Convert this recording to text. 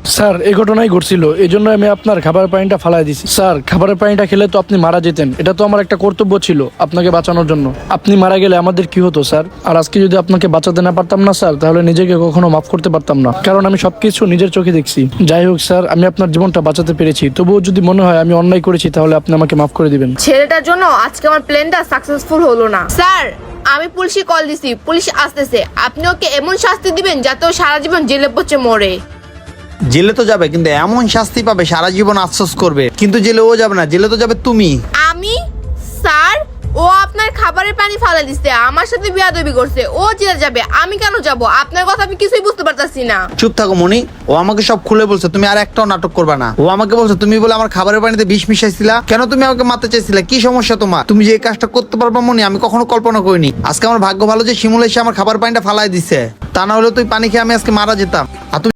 Sir এই ঘটনাই ঘটছিল, এই জন্য আমি আপনার খাবারের পানিটা ফালাই দিছি। স্যার খাবারের পানিটা খেলে তো আপনি মারা যেতেন, এটা তো আমার একটা কর্তব্য ছিল আপনাকে বাঁচানোর জন্য। আপনি মারা গেলে আমাদের কি হতো স্যার? আর আজকে যদি আপনাকে বাঁচাতে না পারতাম না স্যার, তাহলে নিজেকে কখনো মাফ করতে পারতাম না, কারণ আমি সবকিছু নিজের চোখে দেখছি। যাই হোক স্যার, আমি আপনার জীবনটা বাঁচাতে পেরেছি, তবুও যদি মনে হয় আমি অন্যায় করেছি তাহলে আপনি আমাকে মাফ করে দিবেন। ছেলেটার জন্য আজকে আমার প্ল্যানটা সাকসেসফুল হলো না। স্যার আমি পুলিশে কল দিছি, পুলিশ আসতেছে। আপনি ওকে এমন শাস্তি দিবেন যাতে ও সারা জীবন জেলে পচে মরে। জেলে তো যাবে, কিন্তু এমন শাস্তি পাবে সারা জীবন আফসোস করবে। কিন্তু জেলে ও যাবে না, জেলে তো যাবে তুমি। আমি? স্যার ও আপনার খাবারের পানি ফালা দিচ্ছে, আমার সাথে বিয়াদবি করছে, ও জেলে যাবে, আমি কেন যাব? আপনার কথা আমি কিছুই বুঝতে পারতাছি না। চুপ থাকো মনি, ও আমাকে সব খুলে বলছে, তুমি আর একটাও নাটক করবে না। ও আমাকে বলছে তুমি বলে আমার খাবারের পানিতে বিষ মিশাইছিলা, কেন তুমি আমাকে মারতে চাইছিলা, কি সমস্যা তোমার? তুমি যে এই কাজটা করতে পারবা মনি, আমি কখনো কল্পনা করিনি। আজকে আমার ভাগ্য ভালো যে শিমুল এসে আমার খাবার পানিটা ফালাই দিছে, তা না হলে তুই পানি খেয়ে আমি আজকে মারা যেতাম। আর তুমি